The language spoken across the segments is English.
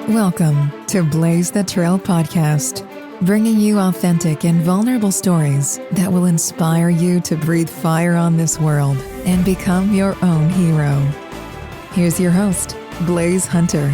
Welcome to Blaise the Trail podcast, bringing you authentic and vulnerable stories that will inspire you to breathe fire on this world and become your own hero. Here's your host, Blaise Hunter.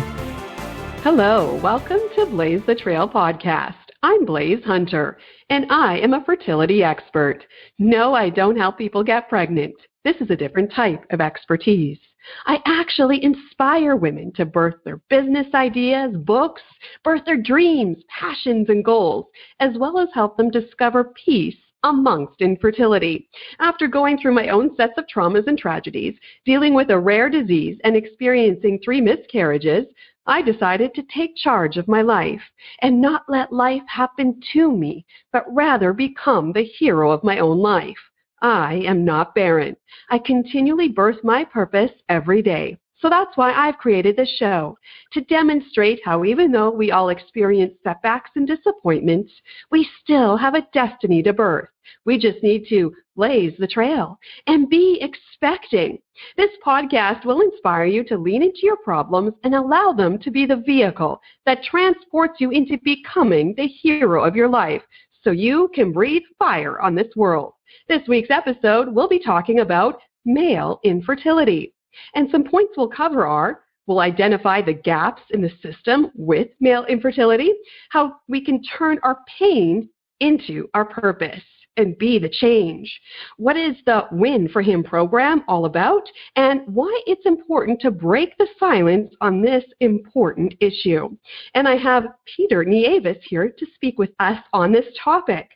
Hello, welcome to Blaise the Trail podcast. I'm Blaise Hunter, and I am a fertility expert. No, I don't help people get pregnant. This is a different type of expertise. I actually inspire women to birth their business ideas, books, birth their dreams, passions, and goals, as well as help them discover peace amongst infertility. After going through my own sets of traumas and tragedies, dealing with a rare disease, and experiencing 3 miscarriages, I decided to take charge of my life and not let life happen to me, but rather become the hero of my own life. I am not barren. I continually birth my purpose every day. So that's why I've created this show, to demonstrate how even though we all experience setbacks and disappointments, we still have a destiny to birth. We just need to blaze the trail and be expecting. This podcast will inspire you to lean into your problems and allow them to be the vehicle that transports you into becoming the hero of your life so you can breathe fire on this world. This week's episode, we'll be talking about male infertility. And some points we'll cover are, we'll identify the gaps in the system with male infertility, how we can turn our pain into our purpose and be the change. What is the Win for Him program all about, and why it's important to break the silence on this important issue. And I have Peter Nieves here to speak with us on this topic.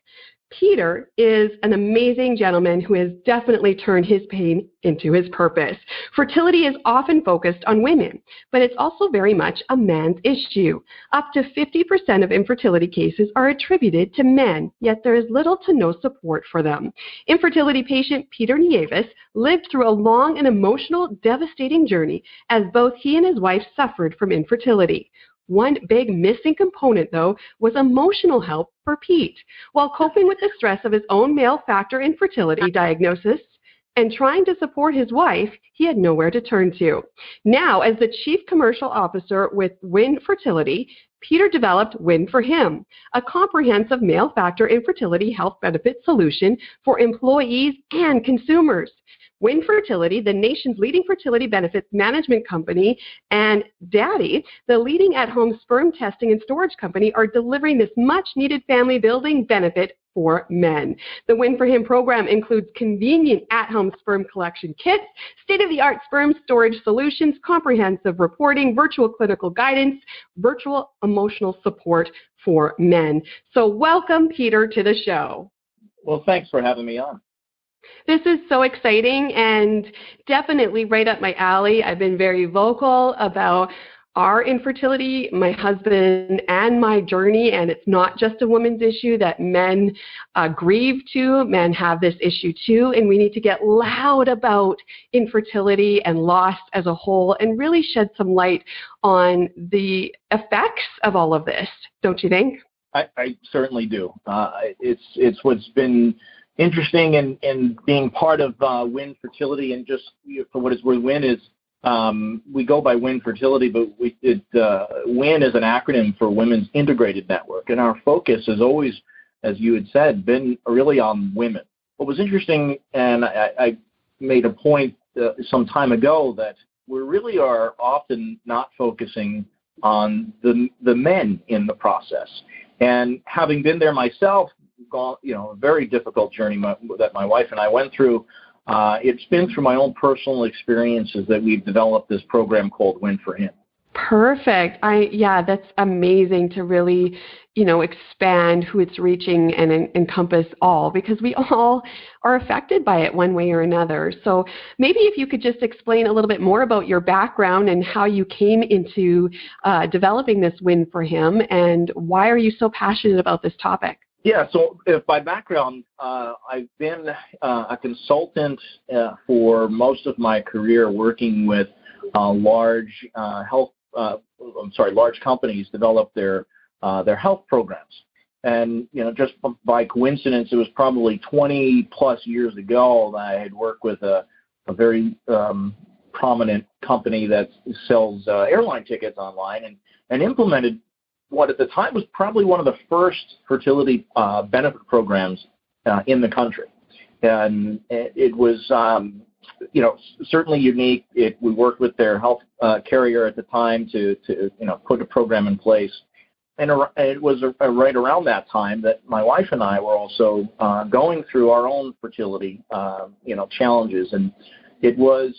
Peter is an amazing gentleman who has definitely turned his pain into his purpose. Fertility is often focused on women, but it's also very much a man's issue. Up to 50% of infertility cases are attributed to men, yet there is little to no support for them. Infertility patient Peter Nieves lived through a long and emotional, devastating journey as both he and his wife suffered from infertility. One big missing component, though, was emotional help for Pete. While coping with the stress of his own male factor infertility diagnosis and trying to support his wife, he had nowhere to turn to. Now, as the Chief Commercial Officer with Win Fertility, Peter developed Win for Him, a comprehensive male factor infertility health benefit solution for employees and consumers. Win Fertility, the nation's leading fertility benefits management company, and Daddy, the leading at-home sperm testing and storage company, are delivering this much-needed family-building benefit for men. The Win for Him program includes convenient at-home sperm collection kits, state-of-the-art sperm storage solutions, comprehensive reporting, virtual clinical guidance, virtual emotional support for men. So welcome, Peter, to the show. Well, thanks for having me on. This is so exciting and definitely right up my alley. I've been very vocal about our infertility, my husband and my journey, and it's not just a woman's issue that men grieve to. Men have this issue too, and we need to get loud about infertility and loss as a whole and really shed some light on the effects of all of this, don't you think? I certainly do. It's what's been interesting in being part of Win Fertility, and just for what it's worth, Win is, we go by Win Fertility, but Win is an acronym for Women's Integrated Network, and our focus has always, as you had said, been really on women. What was interesting, and I made a point some time ago, that we really are often not focusing on the men in the process. And having been there myself, a very difficult journey that my wife and I went through. It's been through my own personal experiences that we've developed this program called Win for Him. Perfect. That's amazing to really, expand who it's reaching and encompass all, because we all are affected by it one way or another. So maybe if you could just explain a little bit more about your background and how you came into developing this Win for Him, and why are you so passionate about this topic? Yeah, so by background, I've been a consultant for most of my career, working with large companies develop their health programs. And, just by coincidence, it was probably 20 plus years ago that I had worked with a very prominent company that sells airline tickets online, and implemented what at the time was probably one of the first fertility benefit programs in the country. And it was, certainly unique. We worked with their health carrier at the time to put a program in place. And it was right around that time that my wife and I were also going through our own fertility, challenges. And it was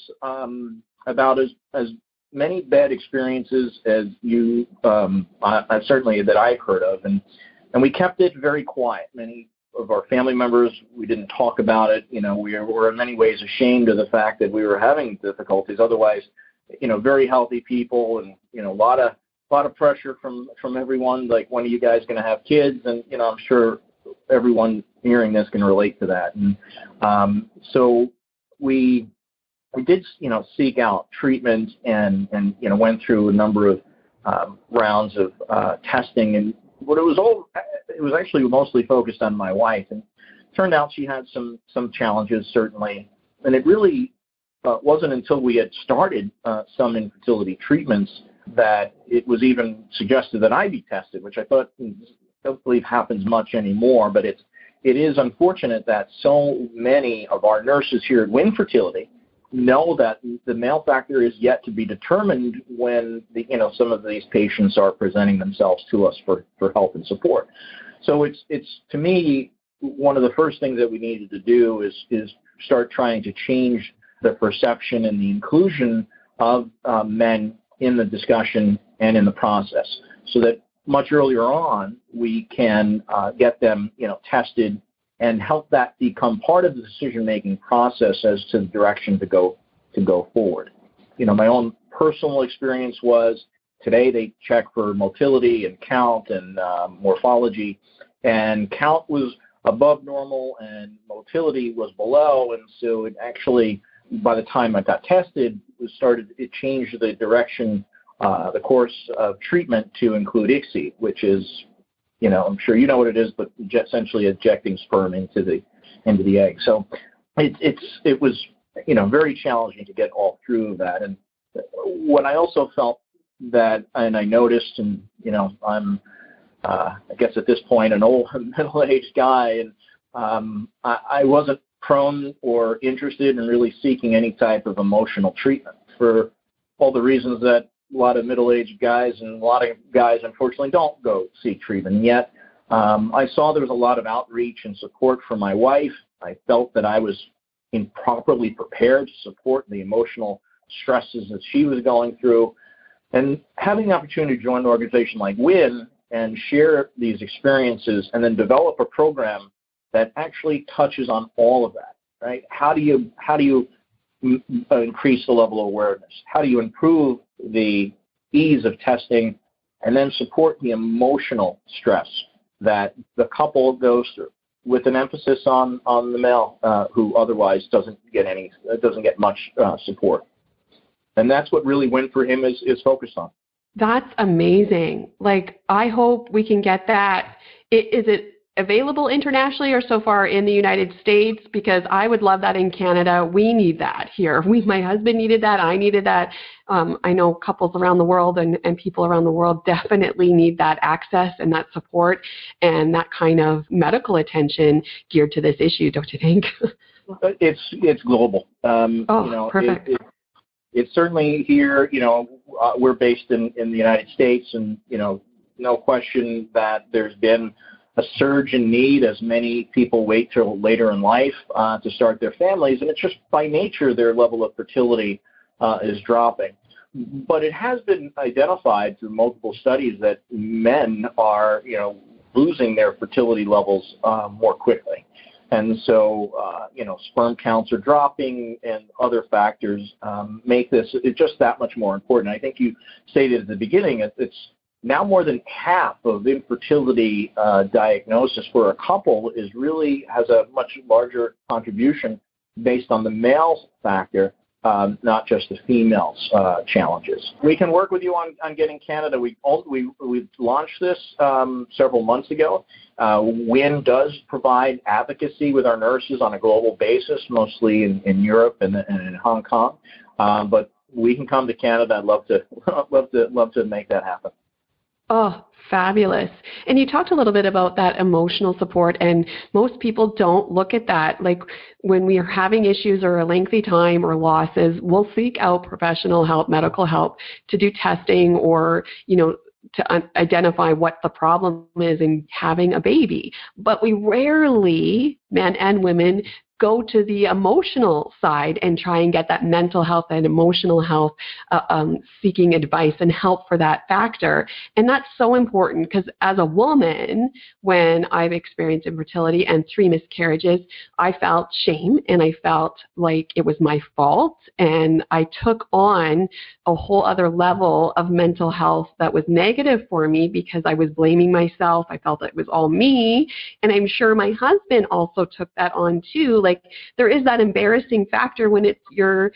about as many bad experiences as certainly that I've heard of. And we kept it very quiet. Many of our family members, we didn't talk about it. We were in many ways ashamed of the fact that we were having difficulties. Otherwise, very healthy people, and a lot of pressure from everyone. Like, when are you guys going to have kids? And I'm sure everyone hearing this can relate to that. And so we did seek out treatment and went through a number of rounds of testing. And it was actually mostly focused on my wife, and it turned out she had some challenges, certainly. And it really wasn't until we had started some infertility treatments that it was even suggested that I be tested, which I don't believe happens much anymore. But it is unfortunate that so many of our nurses here at Win Fertility know that the male factor is yet to be determined when some of these patients are presenting themselves to us for help and support. So it's to me, one of the first things that we needed to do is start trying to change the perception and the inclusion of men in the discussion and in the process, so that much earlier on we can get them tested and help that become part of the decision-making process as to the direction to go forward. My own personal experience was, today they check for motility and count and morphology, and count was above normal and motility was below. And so it actually, by the time I got tested, it changed the direction, the course of treatment to include ICSI, which is, I'm sure you know what it is, but essentially injecting sperm into the egg. So it was, very challenging to get all through that. And what I also felt that, and I noticed, and, I'm, I guess at this point, an old middle-aged guy, and I wasn't prone or interested in really seeking any type of emotional treatment for all the reasons that a lot of middle-aged guys and a lot of guys, unfortunately, don't go seek treatment. And yet, I saw there was a lot of outreach and support for my wife. I felt that I was improperly prepared to support the emotional stresses that she was going through. And having the opportunity to join an organization like WIN and share these experiences and then develop a program that actually touches on all of that, right? How do you increase the level of awareness? How do you improve the ease of testing, and then support the emotional stress that the couple goes through, with an emphasis on the male who otherwise doesn't get much support? And that's what really Win for him is focused on. That's amazing. Like, I hope we can get that. Is it available internationally or so far in the United States? Because I would love that in Canada. We need that here. My husband needed that. I needed that. I know couples around the world and people around the world definitely need that access and that support and that kind of medical attention geared to this issue, don't you think? It's global. Perfect. It's certainly here. We're based in the United States, and no question that there's been a surge in need as many people wait till later in life to start their families, and it's just by nature their level of fertility is dropping. But it has been identified through multiple studies that men are, losing their fertility levels more quickly. And so, sperm counts are dropping, and other factors make this just that much more important. I think you stated at the beginning, it's now more than half of infertility diagnosis for a couple has a much larger contribution based on the male factor, not just the female's challenges. We can work with you on getting Canada. We launched this several months ago. WIN does provide advocacy with our nurses on a global basis, mostly in Europe and in Hong Kong. But we can come to Canada. I'd love to love to make that happen. Oh, fabulous. And you talked a little bit about that emotional support, and most people don't look at that. Like when we are having issues or a lengthy time or losses, we'll seek out professional help, medical help to do testing or, to identify what the problem is in having a baby. But we rarely, men and women, go to the emotional side and try and get that mental health and emotional health, seeking advice and help for that factor. And that's so important because as a woman, when I've experienced infertility and 3 miscarriages, I felt shame and I felt like it was my fault. And I took on a whole other level of mental health that was negative for me because I was blaming myself. I felt it was all me. And I'm sure my husband also took that on too. Like there is that embarrassing factor when it's your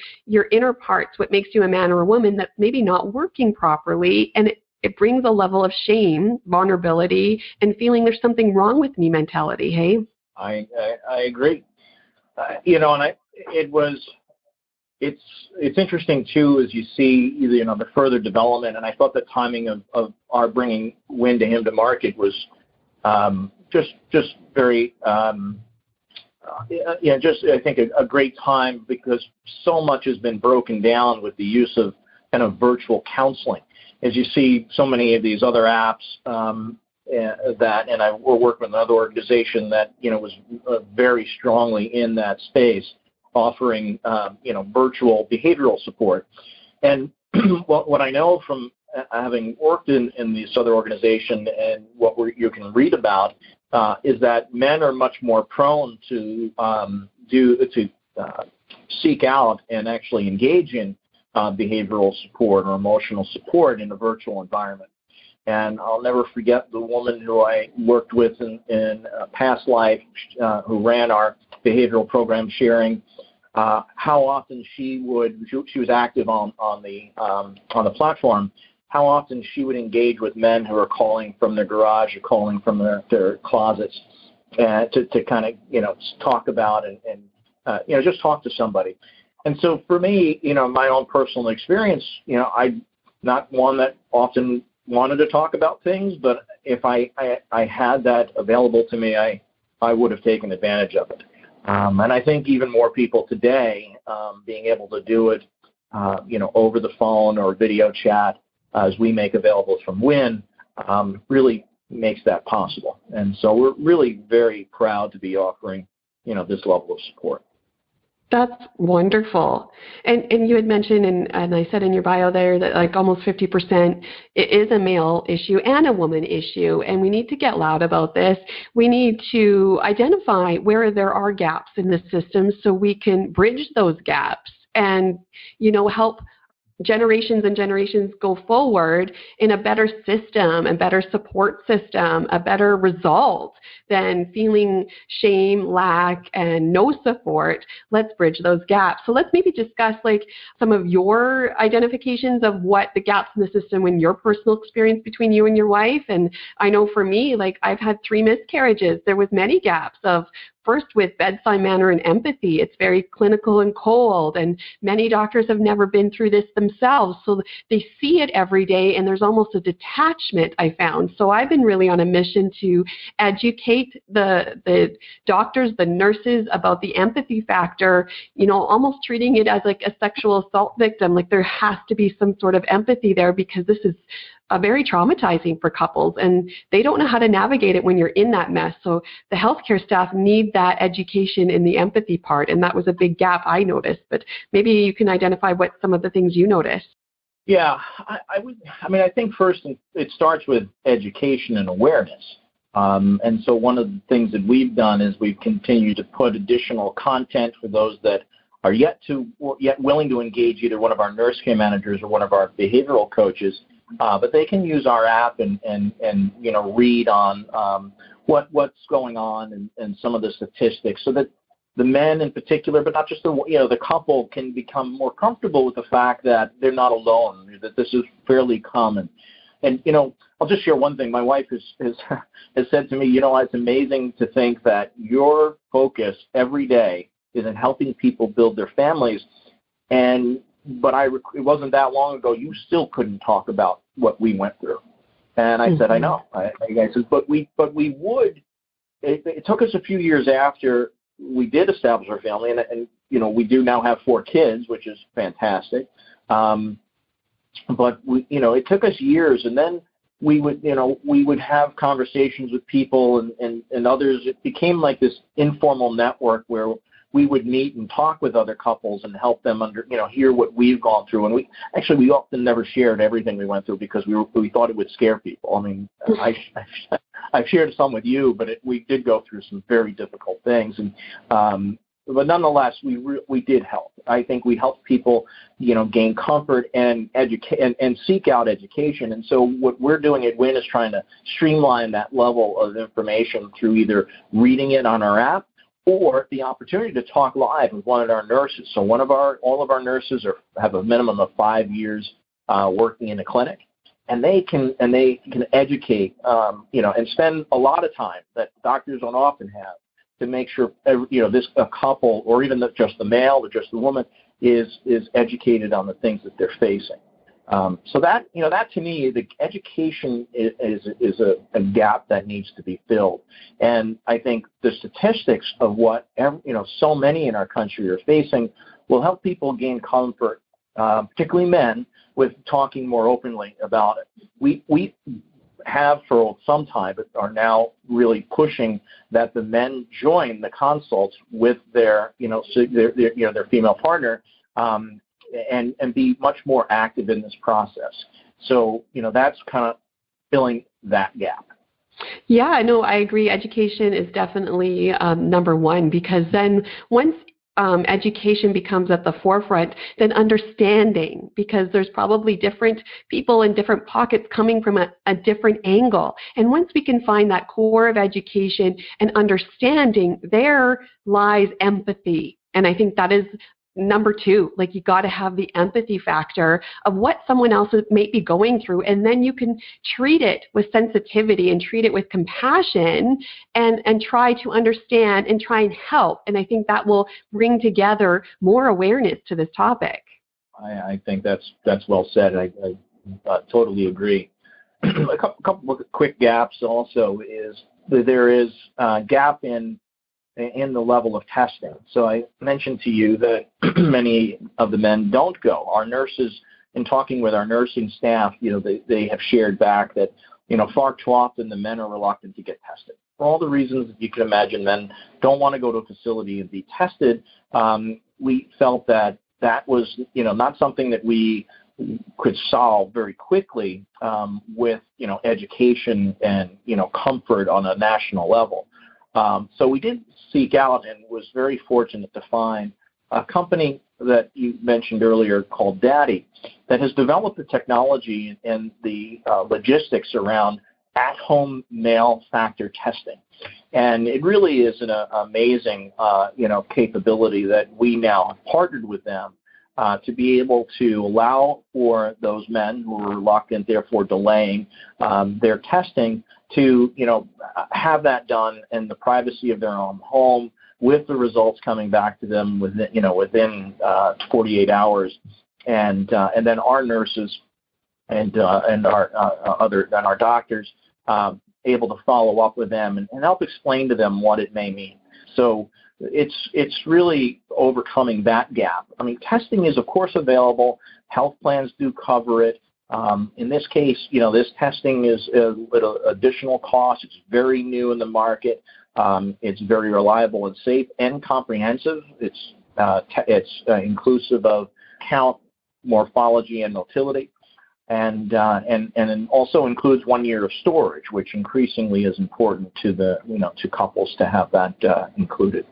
inner parts, what makes you a man or a woman, that's maybe not working properly. And it brings a level of shame, vulnerability, and feeling there's something wrong with me mentality. Hey? I agree. It's interesting too, as you see, the further development. And I thought the timing of our bringing Win to him to market was just very, I think a great time because so much has been broken down with the use of kind of virtual counseling. As you see so many of these other apps we're working with another organization that, was very strongly in that space, offering, virtual behavioral support. And what I know from having worked in this other organization and what you can read about is that men are much more prone to seek out and actually engage in behavioral support or emotional support in a virtual environment. And I'll never forget the woman who I worked with in a past life who ran our behavioral program sharing. How often she was active on the platform. How often she would engage with men who are calling from their garage or calling from their closets to kind of, talk about and just talk to somebody. And so for me, my own personal experience, I'm not one that often wanted to talk about things, but if I had that available to me, I would have taken advantage of it. And I think even more people today being able to do it, over the phone or video chat, as we make available from Win, really makes that possible. And so we're really very proud to be offering, this level of support. That's wonderful. And you had mentioned, and I said in your bio there, that like almost 50% it is a male issue and a woman issue, and we need to get loud about this. We need to identify where there are gaps in the system so we can bridge those gaps and, help generations and generations go forward in a better system, a better support system, a better result than feeling shame, lack, and no support. Let's bridge those gaps. So let's maybe discuss like some of your identifications of what the gaps in the system in your personal experience between you and your wife. And I know for me, like I've had 3 miscarriages. There was many gaps of first with bedside manner and empathy. It's very clinical and cold, and many doctors have never been through this themselves, so they see it every day, and there's almost a detachment, I found. So I've been really on a mission to educate the doctors, the nurses about the empathy factor, almost treating it as like a sexual assault victim. Like there has to be some sort of empathy there because this is very traumatizing for couples, and they don't know how to navigate it when you're in that mess. So the healthcare staff need that education in the empathy part, and that was a big gap I noticed. But maybe you can identify what some of the things you noticed. Yeah, I think first it starts with education and awareness. And so one of the things that we've done is we've continued to put additional content for those that are yet willing to engage either one of our nurse care managers or one of our behavioral coaches. But they can use our app and read on what's going on and some of the statistics, so that the men in particular, but not just the couple, can become more comfortable with the fact that they're not alone, that this is fairly common. And I'll just share one thing. My wife has said to me, it's amazing to think that your focus every day is in helping people build their families, and it wasn't that long ago. You still couldn't talk about what we went through. And I said, I know. I said, but we would. It took us a few years after we did establish our family, and we do now have 4 kids, which is fantastic. But it took us years, and then we would have conversations with people and others. It became like this informal network where we would meet and talk with other couples and help them hear what we've gone through. And we often never shared everything we went through because we thought it would scare people. I mean, I've shared some with you, but we did go through some very difficult things. And but nonetheless, we did help. I think we helped people, gain comfort and and seek out education. And so what we're doing at WIN is trying to streamline that level of information through either reading it on our app or the opportunity to talk live with one of our nurses. So all of our nurses have a minimum of 5 years working in a clinic, and they can educate, and spend a lot of time that doctors don't often have to make sure a couple, or even just the male or just the woman, is educated on the things that they're facing. So that to me, the education is a gap that needs to be filled. And I think the statistics of what so many in our country are facing will help people gain comfort, particularly men, with talking more openly about it. We have for some time, but are now really pushing that the men join the consults with their their female partner, and be much more active in this process. So, that's kind of filling that gap. Yeah, no, I agree. Education is definitely number one, because then once education becomes at the forefront, then understanding, because there's probably different people in different pockets coming from a different angle. And once we can find that core of education and understanding, there lies empathy. And I think that is number two. Like, you got to have the empathy factor of what someone else may be going through, and then you can treat it with sensitivity and treat it with compassion, and try to understand and try and help. And I think that will bring together more awareness to this topic. I think that's well said. I totally agree. A couple of quick gaps also is that there is a gap in the level of testing. So I mentioned to you that many of the men don't go. Our nurses, in talking with our nursing staff, they have shared back that, far too often the men are reluctant to get tested. For all the reasons that you can imagine, men don't want to go to a facility and be tested. We felt that was, not something that we could solve very quickly with, education and, comfort on a national level. So we did seek out and was very fortunate to find a company that you mentioned earlier called Daddy that has developed the technology and the logistics around at-home male factor testing. And it really is an amazing, capability that we now have partnered with them to be able to allow for those men who are reluctant, therefore delaying their testing, to have that done in the privacy of their own home, with the results coming back to them within 48 hours, and then our nurses and our doctors able to follow up with them and help explain to them what it may mean. So it's really overcoming that gap. I mean, testing is of course available. Health plans do cover it. In this case, this testing is at additional cost. It's very new in the market. It's very reliable and safe and comprehensive. It's inclusive of count, morphology, and motility, and also includes 1 year of storage, which increasingly is important to to couples to have that included.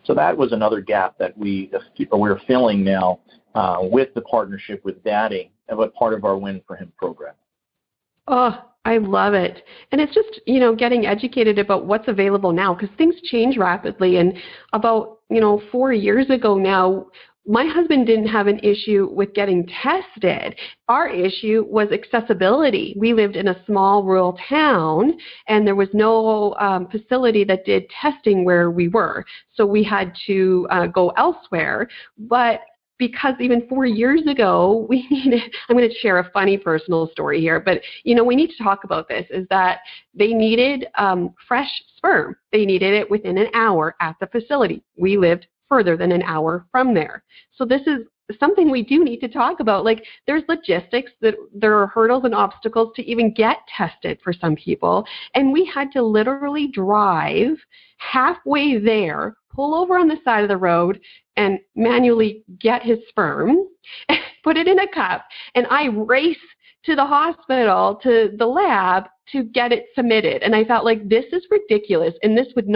So that was another gap that we're filling now with the partnership with Daddy, but part of our Win for Him program. Oh, I love it. And it's just, getting educated about what's available now, because things change rapidly. And about, 4 years ago now, my husband didn't have an issue with getting tested. Our issue was accessibility. We lived in a small rural town, and there was no facility that did testing where we were. So we had to go elsewhere. But because even 4 years ago, we needed, I'm going to share a funny personal story here, but, we need to talk about this, is that they needed fresh sperm. They needed it within an hour at the facility. We lived further than an hour from there. So this is something we do need to talk about. Like, there's logistics, that there are hurdles and obstacles to even get tested for some people. And we had to literally drive halfway there, pull over on the side of the road, and manually get his sperm, put it in a cup, and I race to the hospital, to the lab, to get it submitted. And I felt like, this is ridiculous, and this would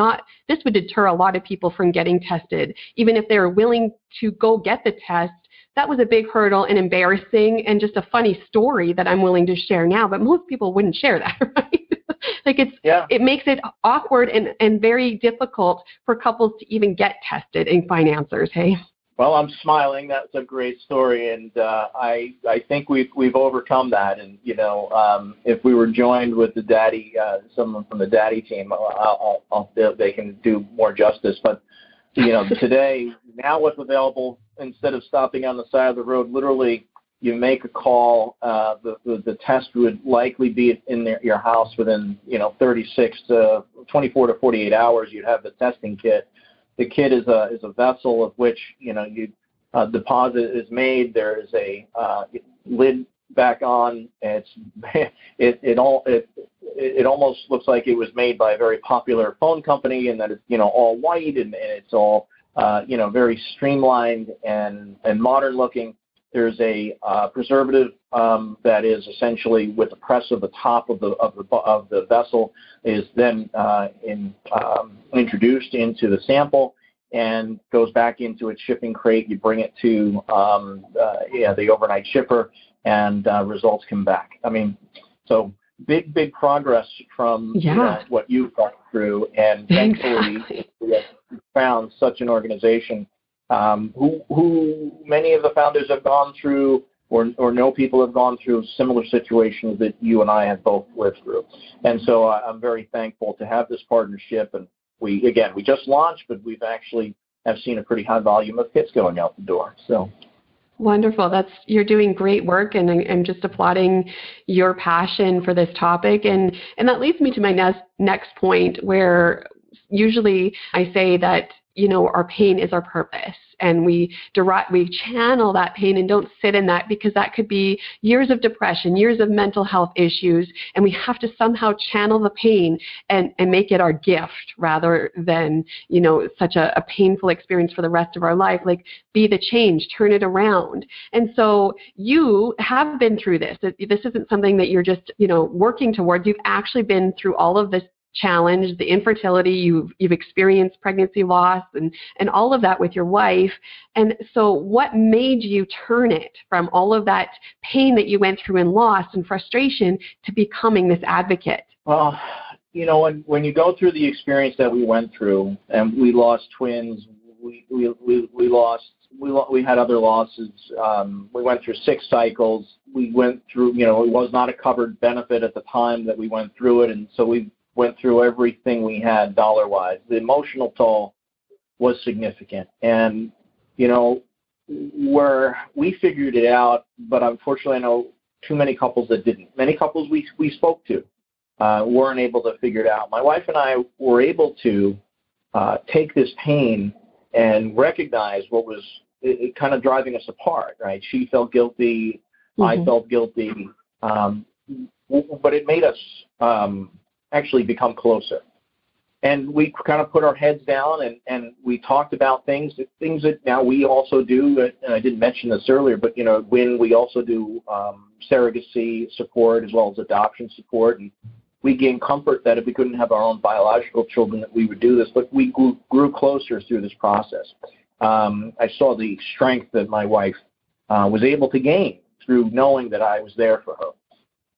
deter a lot of people from getting tested, even if they were willing to go get the test. That was a big hurdle and embarrassing, and just a funny story that I'm willing to share now, but most people wouldn't share that, right? Like, it makes it awkward and very difficult for couples to even get tested and find answers. Hey. Well, I'm smiling. That's a great story, and I think we've overcome that. And if we were joined with the daddy, someone from the daddy team, they can do more justice. But today, now what's available, instead of stopping on the side of the road, literally you make a call. The test would likely be in your house within 36 to 24 to 48 hours. You'd have the testing kit. The kit is a vessel of which deposit is made. There is a lid back on. It almost looks like it was made by a very popular phone company, and that it's all white, and it's all very streamlined and modern looking. There's a preservative that is essentially, with the press of the top of the vessel, is then introduced into the sample and goes back into its shipping crate. You bring it to the overnight shipper, and results come back. I mean, so big progress from what you've gone through, and thankfully we have found such an organization who many of the founders have gone through, or know people have gone through similar situations that you and I have both lived through. And so I'm very thankful to have this partnership. And we just launched, but we've actually have seen a pretty high volume of kits going out the door. So. Wonderful. You're doing great work, and I'm just applauding your passion for this topic. And that leads me to my next point, where usually I say that, our pain is our purpose, and we channel that pain and don't sit in that, because that could be years of depression, years of mental health issues, and we have to somehow channel the pain and make it our gift, rather than, such a painful experience for the rest of our life. Like, be the change, turn it around. And so you have been through this. This isn't something that you're just, working towards. You've actually been through all of this challenge, the infertility, you've experienced pregnancy loss and all of that with your wife. And so what made you turn it from all of that pain that you went through and loss and frustration to becoming this advocate? Well, when you go through the experience that we went through, and we lost twins, we had other losses. We went through 6 cycles. We went through, it was not a covered benefit at the time that we went through it. And so we went through everything we had dollar-wise. The emotional toll was significant. And, where we figured it out, but unfortunately I know too many couples that didn't. Many couples we spoke to weren't able to figure it out. My wife and I were able to take this pain and recognize what was kind of driving us apart, right? She felt guilty. I felt guilty. But it made us actually become closer. And we kind of put our heads down and we talked about things that now we also do. And I didn't mention this earlier, but, when we also do surrogacy support as well as adoption support. And we gained comfort that if we couldn't have our own biological children, that we would do this. But we grew closer through this process. I saw the strength that my wife was able to gain through knowing that I was there for her.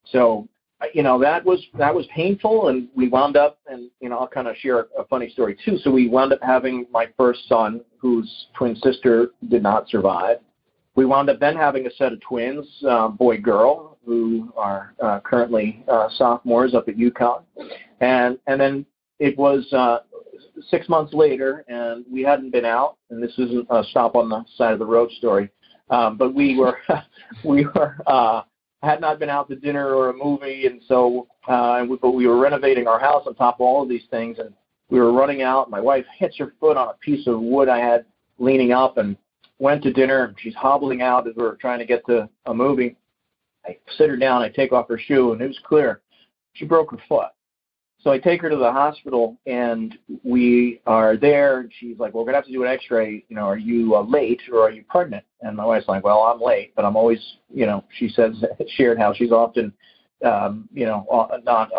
So, that was painful, and we wound up, and I'll kind of share a funny story too. So we wound up having my first son, whose twin sister did not survive. We wound up then having a set of twins, boy, girl, who are currently sophomores up at UConn, and then it was 6 months later, and we hadn't been out, and this isn't a stop on the side of the road story, but we were had not been out to dinner or a movie, and so but we were renovating our house on top of all of these things, and we were running out. My wife hits her foot on a piece of wood I had leaning up, and went to dinner, and she's hobbling out as we were trying to get to a movie. I sit her down, I take off her shoe, and it was clear she broke her foot. So I take her to the hospital, and we are there, and she's like, well, we're going to have to do an x-ray. You know, are you late or are you pregnant? And my wife's like, well, I'm late, but I'm always, she shared how she's often, not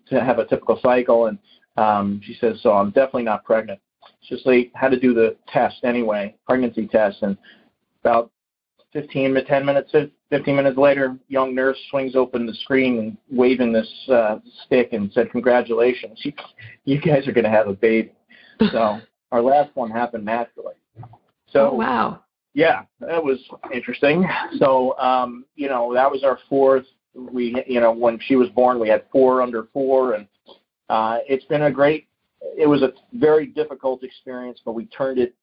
to have a typical cycle. And she says, so I'm definitely not pregnant. It's just late, had to do the test anyway, pregnancy test. And about 15 minutes later, young nurse swings open the screen and waving this stick and said, congratulations, you guys are going to have a baby. So our last one happened naturally. So, oh, wow. Yeah, that was interesting. So, that was our fourth. We, when she was born, we had 4 under 4, and it was a very difficult experience, but we turned it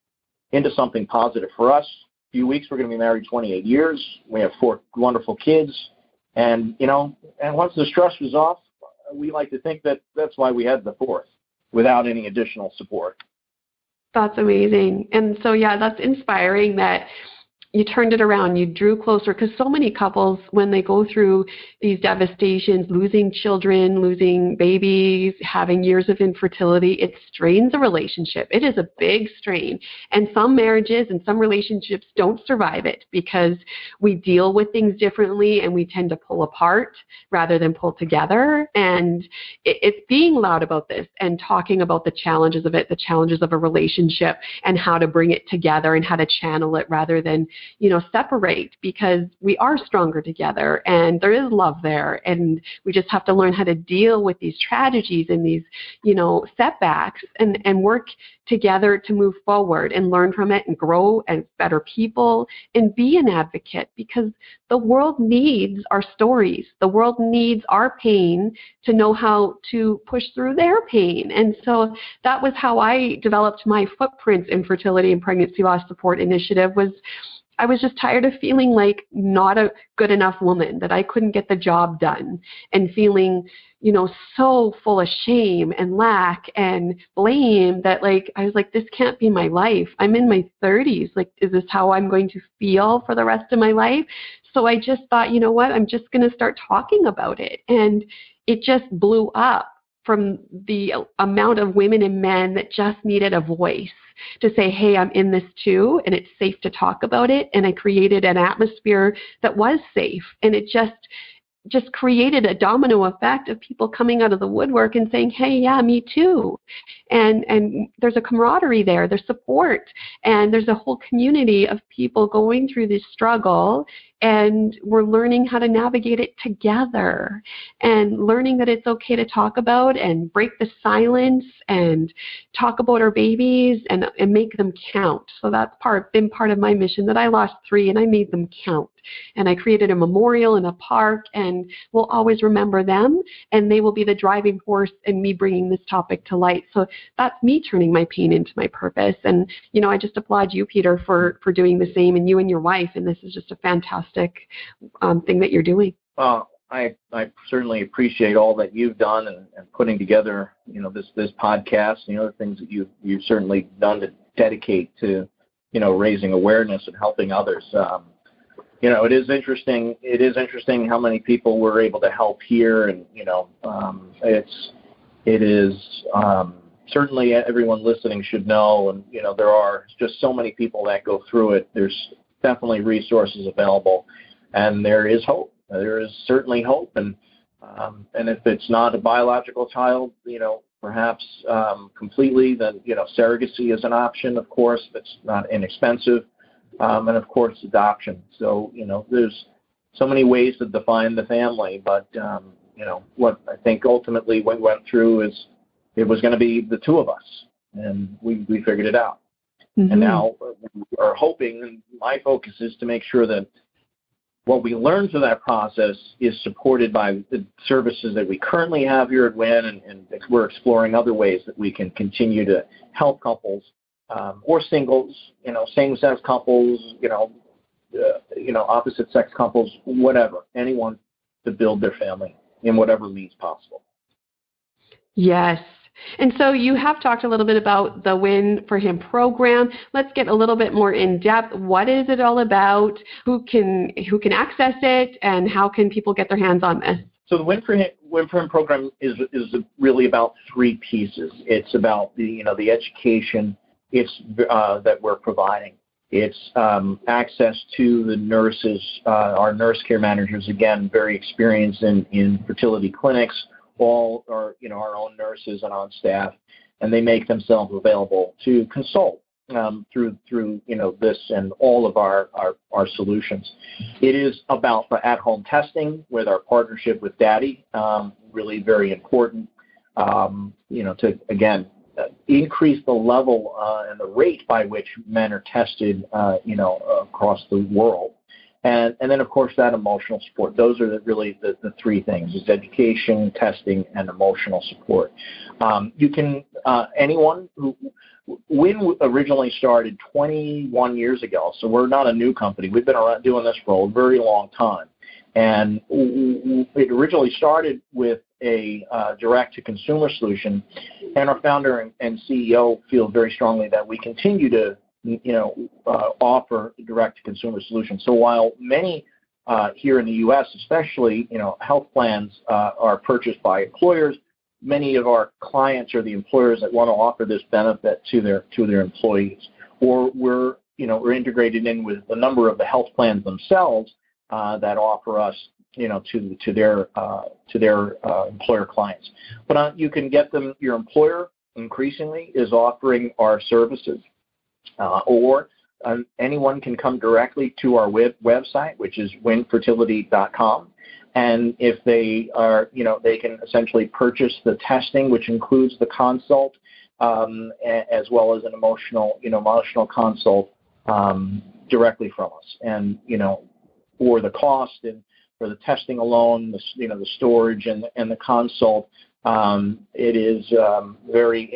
into something positive for us. Few weeks, we're going to be married 28 years. We have 4 wonderful kids, and once the stress was off, we like to think that that's why we had the 4th without any additional support. That's amazing. And so, yeah, that's inspiring that you turned it around, you drew closer, because so many couples, when they go through these devastations, losing children, losing babies, having years of infertility, it strains a relationship. It is a big strain. And some marriages and some relationships don't survive it because we deal with things differently and we tend to pull apart rather than pull together. And it's being loud about this and talking about the challenges of it, the challenges of a relationship, and how to bring it together and how to channel it rather than separate, because we are stronger together and there is love there, and we just have to learn how to deal with these tragedies and these, setbacks and work together to move forward and learn from it and grow as better people and be an advocate, because the world needs our stories. The world needs our pain to know how to push through their pain. And so that was how I developed my Footprints Infertility and Pregnancy Loss Support Initiative. I was just tired of feeling like not a good enough woman, that I couldn't get the job done, and feeling, so full of shame and lack and blame that I was like, this can't be my life. I'm in my 30s. Is this how I'm going to feel for the rest of my life? So I just thought, you know what, I'm just going to start talking about it. And it just blew up from the amount of women and men that just needed a voice to say, hey, I'm in this too, and it's safe to talk about it. And I created an atmosphere that was safe, and it just created a domino effect of people coming out of the woodwork and saying, hey, yeah, me too. And there's a camaraderie there, there's support, and there's a whole community of people going through this struggle, and we're learning how to navigate it together and learning that it's okay to talk about and break the silence and talk about our babies and make them count. So that's been part of my mission, that I lost 3 and I made them count. And I created a memorial in a park, and we'll always remember them, and they will be the driving force in me bringing this topic to light. So that's me turning my pain into my purpose. And, I just applaud you, Peter, for doing the same, and you and your wife. And this is just a fantastic thing that you're doing. I certainly appreciate all that you've done and putting together, this podcast and the other things that you've certainly done to dedicate to, raising awareness and helping others. It is interesting. It is interesting how many people we're able to help here, and it is certainly everyone listening should know. And there are just so many people that go through it. There's definitely resources available, and there is hope. There is certainly hope, and if it's not a biological child, perhaps completely, then surrogacy is an option. Of course, that's not inexpensive. And of course, adoption. So, there's so many ways to define the family, but, what I think ultimately we went through is it was going to be the 2 of us, and we figured it out. Mm-hmm. And now we are hoping, and my focus is to make sure that What we learn through that process is supported by the services that we currently have here at WIN, and we're exploring other ways that we can continue to help couples or singles, same-sex couples, opposite-sex couples, whatever, anyone to build their family in whatever means possible. Yes. And so you have talked a little bit about the Win for Him program. Let's get a little bit more in depth. What is it all about? Who can access it, and how can people get their hands on this? So the Win for Him program is really about three pieces. It's about the education that we're providing. It's access to the nurses, our nurse care managers, again, very experienced in fertility clinics. All are, our own nurses and on staff, and they make themselves available to consult through this and all of our solutions. It is about the at-home testing with our partnership with Daddy, really very important, to, again, increase the level and the rate by which men are tested, across the world. And then, of course, that emotional support. Those are really the three things: is education, testing, and emotional support. You can anyone who WIN originally started 21 years ago, so we're not a new company. We've been around doing this for a very long time, and it originally started with a direct-to-consumer solution. And our founder and CEO feel very strongly that we continue to offer direct-to-consumer solutions. So while many here in the U.S., especially, health plans are purchased by employers, many of our clients are the employers that want to offer this benefit to their employees. Or we're integrated in with a number of the health plans themselves that offer us, to their employer clients. But you can get them. Your employer increasingly is offering our services. Or anyone can come directly to our website, which is winfertility.com. And if they are, they can essentially purchase the testing, which includes the consult, as well as an emotional consult directly from us. And, for the cost and for the testing alone, the storage and the consult, it is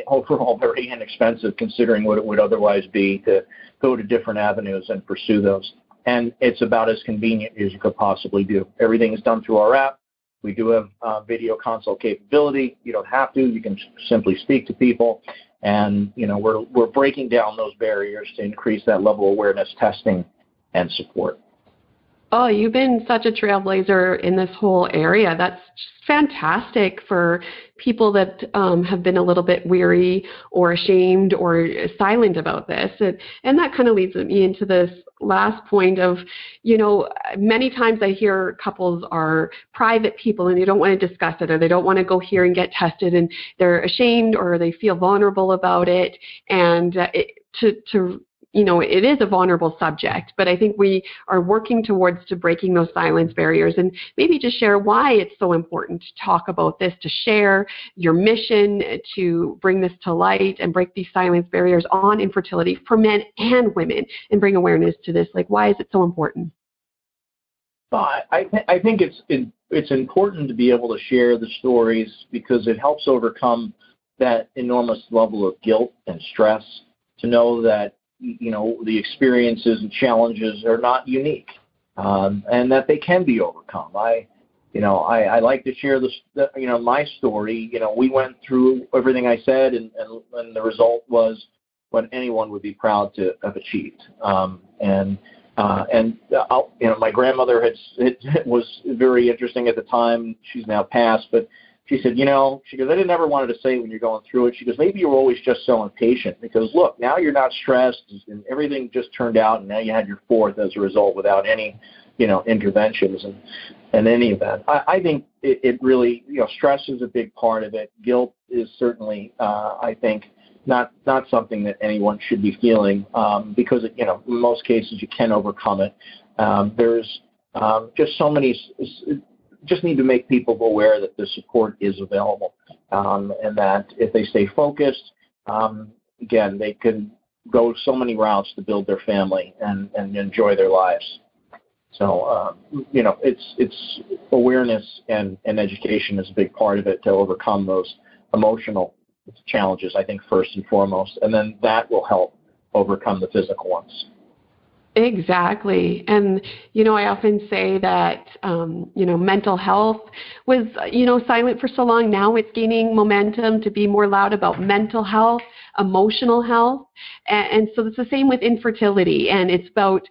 overall very inexpensive, considering what it would otherwise be to go to different avenues and pursue those. And it's about as convenient as you could possibly do. Everything is done through our app. We do have video consult capability. You don't have to. You can simply speak to people. And, we're breaking down those barriers to increase that level of awareness, testing, and support. Oh, you've been such a trailblazer in this whole area. That's just fantastic for people that have been a little bit weary or ashamed or silent about this. And that kind of leads me into this last point of, many times I hear couples are private people and they don't want to discuss it, or they don't want to go here and get tested, and they're ashamed or they feel vulnerable about it. And it is a vulnerable subject, but I think we are working towards breaking those silence barriers, and maybe just share why it's so important to talk about this, to share your mission to bring this to light and break these silence barriers on infertility for men and women, and bring awareness to this. Like, why is it so important? I think it's important to be able to share the stories, because it helps overcome that enormous level of guilt and stress, to know that the experiences and challenges are not unique, and that they can be overcome. I like to share my story. We went through everything I said, and the result was what anyone would be proud to have achieved. My grandmother was very interesting at the time. She's now passed, but she said, I didn't ever wanted to say when you're going through it. She goes, maybe you were always just so impatient, because look, now you're not stressed and everything just turned out, and now you had your fourth as a result without any, interventions and any of that. I think it really, stress is a big part of it. Guilt is certainly, I think, not something that anyone should be feeling, because, in most cases you can overcome it. There's just so many. Just need to make people aware that the support is available, and that if they stay focused, again, they can go so many routes to build their family and enjoy their lives. So, it's awareness and education is a big part of it to overcome those emotional challenges, I think, first and foremost, and then that will help overcome the physical ones. Exactly. And, I often say that, mental health was, silent for so long. Now it's gaining momentum to be more loud about mental health, emotional health. And so it's the same with infertility. And it's about,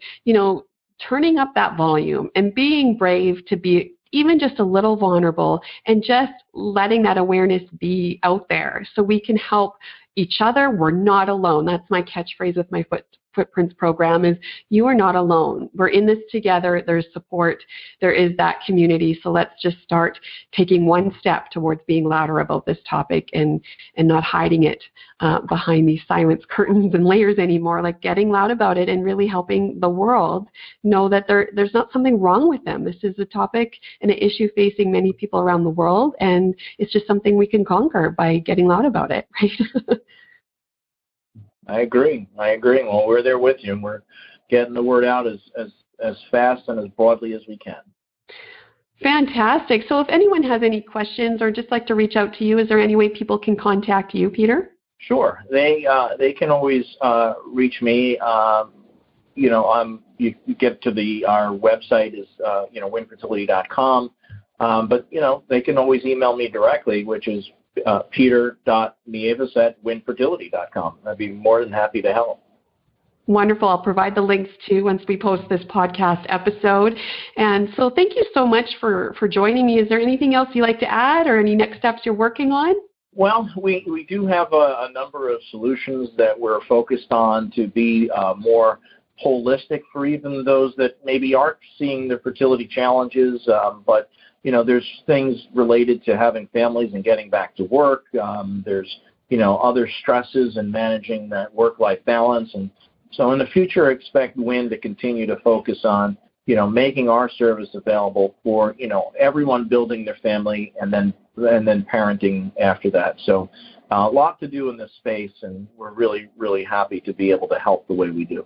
turning up that volume and being brave to be even just a little vulnerable and just letting that awareness be out there so we can help each other. We're not alone. That's my catchphrase with my Footprints program is you are not alone. We're in this together. There's support. There is that community. So let's just start taking one step towards being louder about this topic and not hiding it behind these silence curtains and layers anymore, like getting loud about it and really helping the world know that there's not something wrong with them. This is a topic and an issue facing many people around the world, and it's just something we can conquer by getting loud about it, right? I agree. Well, we're there with you, and we're getting the word out as fast and as broadly as we can. Fantastic. So if anyone has any questions or just like to reach out to you, is there any way people can contact you, Peter? Sure. They can always reach me. You get to our website is winfertility.com. But they can always email me directly, which is peter.nieves@winfertility.com. I'd be more than happy to help. Wonderful. I'll provide the links too once we post this podcast episode. And so thank you so much for joining me. Is there anything else you'd like to add or any next steps you're working on? Well, we do have a number of solutions that we're focused on to be more holistic for even those that maybe aren't seeing the fertility challenges, but there's things related to having families and getting back to work. There's, other stresses and managing that work-life balance. And so in the future, expect WIN to continue to focus on, making our service available for, everyone building their family and then parenting after that. So a lot to do in this space, and we're really, really happy to be able to help the way we do.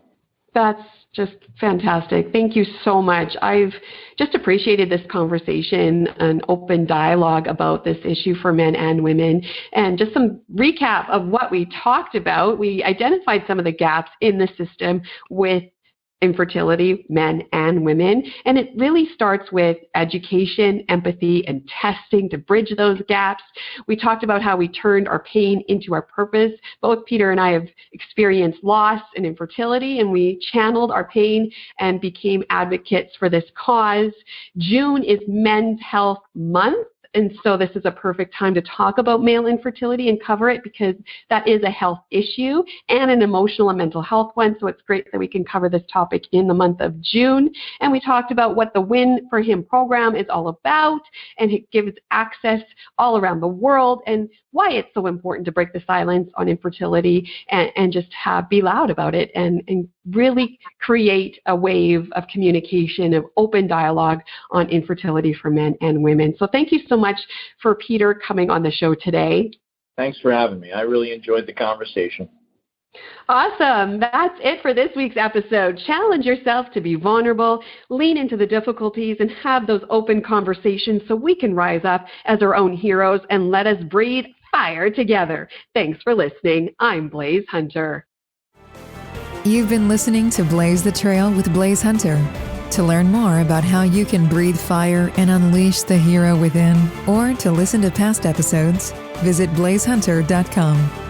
That's just fantastic. Thank you so much. I've just appreciated this conversation, an open dialogue about this issue for men and women. And just some recap of what we talked about. We identified some of the gaps in the system with infertility, men and women. And it really starts with education, empathy, and testing to bridge those gaps. We talked about how we turned our pain into our purpose. Both Peter and I have experienced loss and infertility, and we channeled our pain and became advocates for this cause. June is Men's Health Month. And so this is a perfect time to talk about male infertility and cover it because that is a health issue and an emotional and mental health one. So it's great that we can cover this topic in the month of June. And we talked about what the Win for Him program is all about, and it gives access all around the world and why it's so important to break the silence on infertility and just be loud about it and really create a wave of communication, of open dialogue on infertility for men and women. So thank you so much for Peter coming on the show today. Thanks for having me. I really enjoyed the conversation. Awesome. That's it for this week's episode. Challenge yourself to be vulnerable, lean into the difficulties, and have those open conversations so we can rise up as our own heroes and let us breathe fire together. Thanks for listening. I'm Blaise Hunter. You've been listening to Blaise the Trail with Blaise Hunter. To learn more about how you can breathe fire and unleash the hero within, or to listen to past episodes, visit blaisehunter.com.